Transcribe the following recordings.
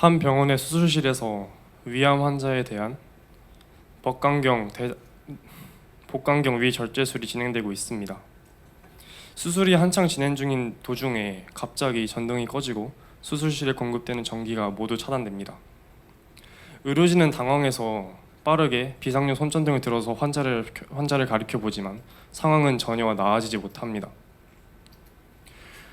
한 병원의 수술실에서 위암 환자에 대한 복강경 위절제술이 진행되고 있습니다. 수술이 한창 진행 중인 도중에 갑자기 전등이 꺼지고 수술실에 공급되는 전기가 모두 차단됩니다. 의료진은 당황해서 빠르게 비상용 손전등을 들어서 환자를 가리켜 보지만 상황은 전혀 나아지지 못합니다.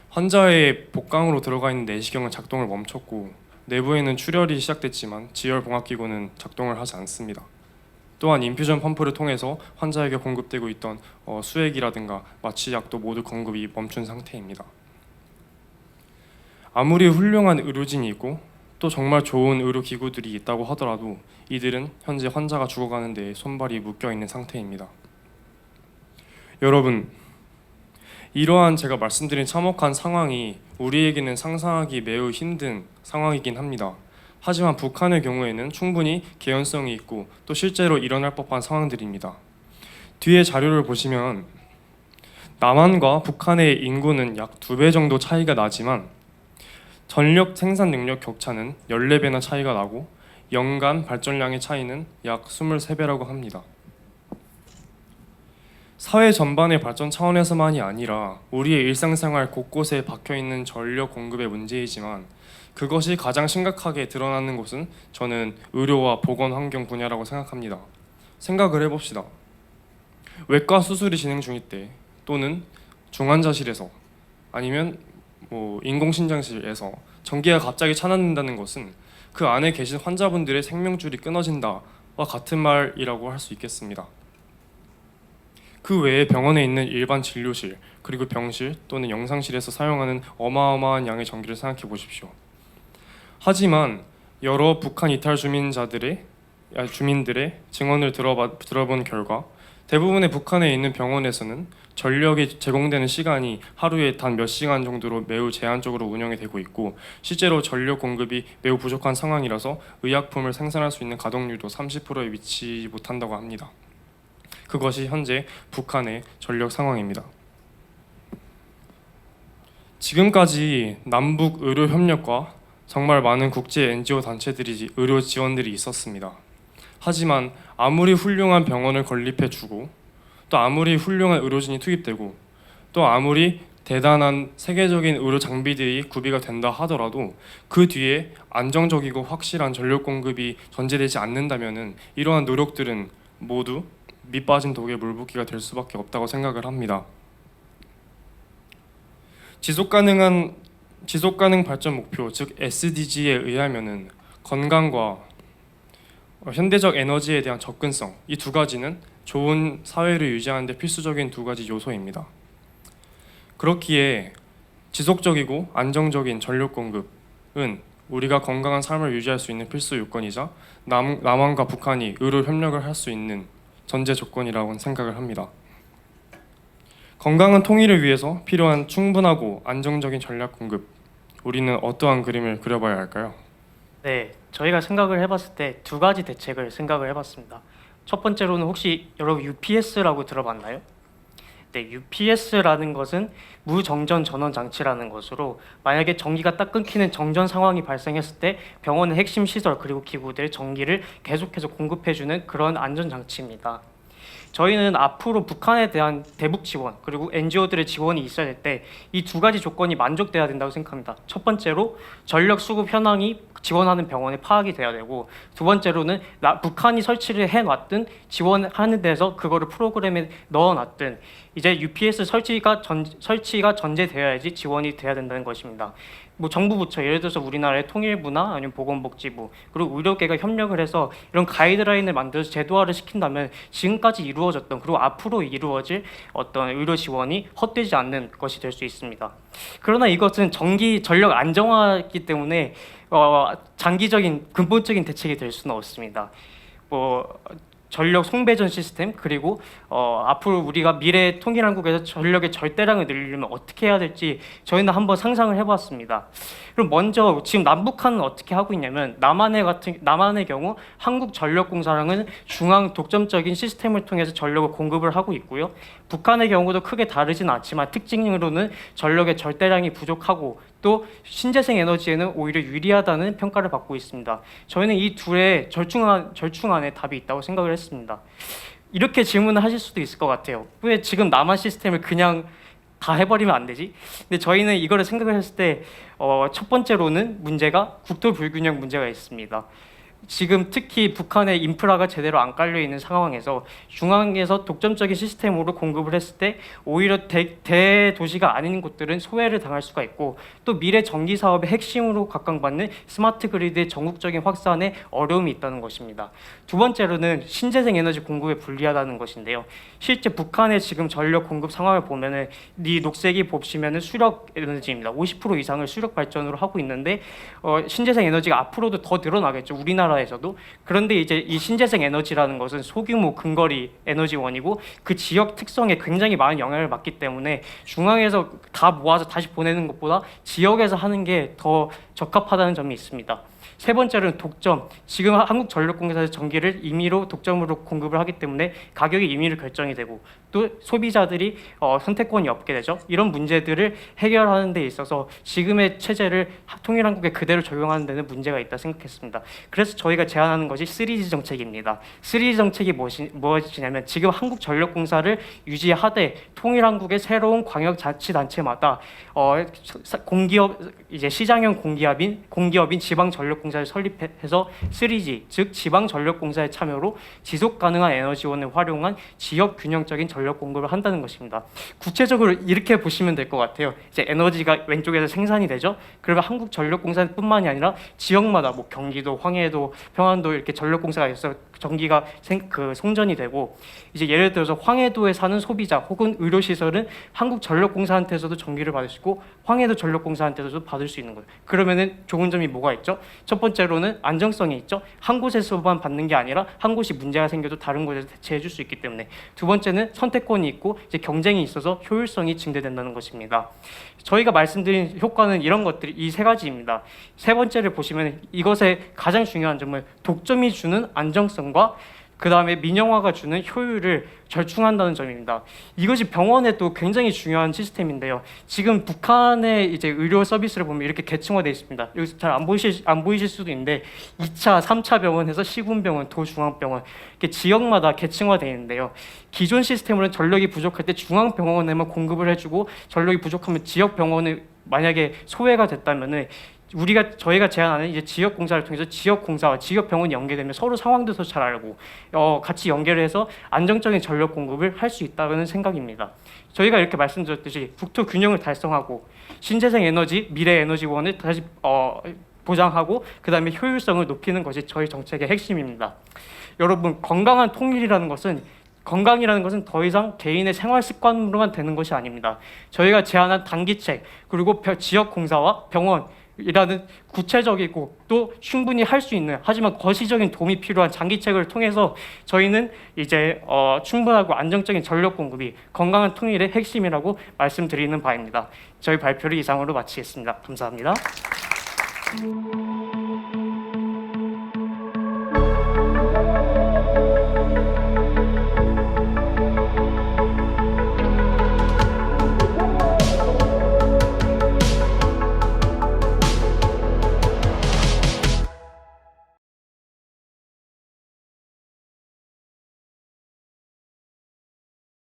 환자의 복강으로 들어가 있는 내시경은 작동을 멈췄고 내부에는 출혈이 시작됐지만 지혈봉합기구는 작동을 하지 않습니다. 또한 인퓨전 펌프를 통해서 환자에게 공급되고 있던 수액이라든가 마취약도 모두 공급이 멈춘 상태입니다. 아무리 훌륭한 의료진이 있고 또 정말 좋은 의료기구들이 있다고 하더라도 이들은 현재 환자가 죽어가는 데에 손발이 묶여있는 상태입니다. 여러분, 이러한 제가 말씀드린 참혹한 상황이 우리에게는 상상하기 매우 힘든 상황이긴 합니다. 하지만 북한의 경우에는 충분히 개연성이 있고 또 실제로 일어날 법한 상황들입니다. 뒤에 자료를 보시면 남한과 북한의 인구는 약 2배 정도 차이가 나지만 전력 생산 능력 격차는 14배나 차이가 나고 연간 발전량의 차이는 약 23배라고 합니다. 사회 전반의 발전 차원에서만이 아니라 우리의 일상생활 곳곳에 박혀있는 전력 공급의 문제이지만 그것이 가장 심각하게 드러나는 곳은 저는 의료와 보건 환경 분야라고 생각합니다. 생각을 해봅시다. 외과 수술이 진행 중일 때 또는 중환자실에서 아니면 인공신장실에서 전기가 갑자기 차단된다는 것은 그 안에 계신 환자분들의 생명줄이 끊어진다와 같은 말이라고 할 수 있겠습니다. 그 외에 병원에 있는 일반 진료실 그리고 병실 또는 영상실에서 사용하는 어마어마한 양의 전기를 생각해 보십시오. 하지만 여러 북한 이탈 주민들의 증언을 들어본 결과 대부분의 북한에 있는 병원에서는 전력이 제공되는 시간이 하루에 단 몇 시간 정도로 매우 제한적으로 운영이 되고 있고 실제로 전력 공급이 매우 부족한 상황이라서 의약품을 생산할 수 있는 가동률도 30%에 미치지 못한다고 합니다. 그것이 현재 북한의 전력 상황입니다. 지금까지 남북 의료 협력과 정말 많은 국제 NGO 단체들이 의료 지원들이 있었습니다. 하지만 아무리 훌륭한 병원을 건립해주고 또 아무리 훌륭한 의료진이 투입되고 또 아무리 대단한 세계적인 의료 장비들이 구비가 된다 하더라도 그 뒤에 안정적이고 확실한 전력 공급이 전제되지 않는다면 이러한 노력들은 모두 밑빠진 독에 물붓기가 될 수밖에 없다고 생각을 합니다. 지속가능 발전 목표, 즉 SDG에 의하면은 건강과 현대적 에너지에 대한 접근성, 이 두 가지는 좋은 사회를 유지하는 데 필수적인 두 가지 요소입니다. 그렇기에 지속적이고 안정적인 전력 공급은 우리가 건강한 삶을 유지할 수 있는 필수 요건이자 남한과 북한이 의료 협력을 할 수 있는 전제 조건이라고 생각을 합니다. 건강한 통일을 위해서 필요한 충분하고 안정적인 전력 공급, 우리는 어떠한 그림을 그려봐야 할까요? 네, 저희가 생각을 해봤을 때 두 가지 대책을 생각을 해봤습니다. 첫 번째로는 혹시 여러분 UPS라고 들어봤나요? 네, UPS라는 것은 무정전 전원 장치라는 것으로 만약에 전기가 딱 끊기는 정전 상황이 발생했을 때 병원의 핵심 시설 그리고 기구들 전기를 계속해서 공급해주는 그런 안전 장치입니다. 저희는 앞으로 북한에 대한 대북 지원 그리고 NGO들의 지원이 있어야 될 때 이 두 가지 조건이 만족돼야 된다고 생각합니다. 첫 번째로 전력 수급 현황이 지원하는 병원에 파악이 돼야 되고 두 번째로는 북한이 설치를 해놨든 지원하는 데서 그거를 프로그램에 넣어놨든 이제 UPS 설치가 전제되어야지 지원이 돼야 된다는 것입니다. 정부 부처 예를 들어서 우리나라의 통일부나 아니면 보건복지부 그리고 의료계가 협력을 해서 이런 가이드라인을 만들어서 제도화를 시킨다면 지금까지 이루어졌던 그리고 앞으로 이루어질 어떤 의료 지원이 헛되지 않는 것이 될 수 있습니다. 그러나 이것은 전력 안정화이기 때문에 장기적인 근본적인 대책이 될 수는 없습니다. 전력 송배전 시스템 그리고 앞으로 우리가 미래 통일한국에서 전력의 절대량을 늘리려면 어떻게 해야 될지 저희는 한번 상상을 해봤습니다. 그럼 먼저 지금 남북한은 어떻게 하고 있냐면 남한의 경우 한국전력공사랑은 중앙 독점적인 시스템을 통해서 전력을 공급을 하고 있고요. 북한의 경우도 크게 다르진 않지만 특징으로는 전력의 절대량이 부족하고 또 신재생 에너지에는 오히려 유리하다는 평가를 받고 있습니다. 저희는 이 둘의 절충안에 답이 있다고 생각을 했습니다. 이렇게 질문을 하실 수도 있을 것 같아요. 왜 지금 남한 시스템을 그냥 다 해버리면 안 되지? 근데 저희는 이거를 생각을 했을 때 첫 번째로는 문제가 국토 불균형 문제가 있습니다. 지금 특히 북한의 인프라가 제대로 안 깔려 있는 상황에서 중앙에서 독점적인 시스템으로 공급을 했을 때 오히려 대도시가 아닌 곳들은 소외를 당할 수가 있고, 또 미래 전기 사업의 핵심으로 각광받는 스마트 그리드의 전국적인 확산에 어려움이 있다는 것입니다. 두 번째로는 신재생 에너지 공급에 불리하다는 것인데요. 실제 북한의 지금 전력 공급 상황을 보면은 이 녹색이 보시면은 수력 에너지입니다. 50% 이상을 수력 발전으로 하고 있는데 신재생 에너지가 앞으로도 더 늘어나겠죠. 우리나라에서도. 그런데 이제 이 신재생 에너지라는 것은 소규모 근거리 에너지원이고 그 지역 특성에 굉장히 많은 영향을 받기 때문에 중앙에서 다 모아서 다시 보내는 것보다 지역에서 하는 게 더 적합하다는 점이 있습니다. 세 번째로는 독점. 지금 한국전력공사에서 전기를 임의로 독점으로 공급을 하기 때문에 가격이 임의로 결정이 되고, 또 소비자들이 선택권이 없게 되죠. 이런 문제들을 해결하는 데 있어서 지금의 체제를 통일한국에 그대로 적용하는 데는 문제가 있다 생각했습니다. 그래서 저희가 제안하는 것이 3G 정책입니다. 3G 정책이 무엇이냐면 지금 한국전력공사를 유지하되 통일한국의 새로운 광역자치단체마다 공기업, 이제 시장형 공기업인 지방전력공사를 설립해서 3G, 즉 지방전력공사의 참여로 지속 가능한 에너지원을 활용한 지역 균형적인 전력 공급을 한다는 것입니다. 구체적으로 이렇게 보시면 될 것 같아요. 이제 에너지가 왼쪽에서 생산이 되죠. 그러면 한국전력공사뿐만이 아니라 지역마다 뭐 경기도, 황해도, 평안도 이렇게 전력공사가 있어서 전기가 송전이 되고, 이제 예를 들어서 황해도에 사는 소비자 혹은 의료시설은 한국전력공사한테서도 전기를 받을 수 있고 황해도 전력공사한테서도 받을 수 있는 거예요. 그러면은 좋은 점이 뭐가 있죠? 첫 번째로는 안정성이 있죠. 한 곳에서만 받는 게 아니라 한 곳이 문제가 생겨도 다른 곳에서 대체해 줄 수 있기 때문에. 두 번째는 선택권이 있고 이제 경쟁이 있어서 효율성이 증대된다는 것입니다. 저희가 말씀드린 효과는 이런 것들이 이 세 가지입니다. 세 번째를 보시면 이것의 가장 중요한 점은 독점이 주는 안정성과 그 다음에 민영화가 주는 효율을 절충한다는 점입니다. 이것이 병원에도 굉장히 중요한 시스템인데요. 지금 북한의 이제 의료 서비스를 보면 이렇게 계층화되어 있습니다. 여기서 잘 안 보이실 수도 있는데 2차, 3차 병원에서 시군병원, 도중앙병원 이렇게 지역마다 계층화되어 있는데요. 기존 시스템으로는 전력이 부족할 때 중앙병원에만 공급을 해주고 전력이 부족하면 지역병원을 만약에 소외가 됐다면은 저희가 제안하는 이제 지역 공사를 통해서 지역 공사와 지역 병원이 연계되면 서로 상황도 더 잘 알고 같이 연계를 해서 안정적인 전력 공급을 할 수 있다는 생각입니다. 저희가 이렇게 말씀드렸듯이 국토 균형을 달성하고 신재생 에너지, 미래 에너지원을 다시 보장하고 그 다음에 효율성을 높이는 것이 저희 정책의 핵심입니다. 여러분, 건강이라는 것은 더 이상 개인의 생활 습관으로만 되는 것이 아닙니다. 저희가 제안한 단기책 그리고 지역 공사와 병원 이라는 구체적이고 또 충분히 할 수 있는, 하지만 거시적인 도움이 필요한 장기책을 통해서 저희는 이제 충분하고 안정적인 전력 공급이 건강한 통일의 핵심이라고 말씀드리는 바입니다. 저희 발표를 이상으로 마치겠습니다. 감사합니다.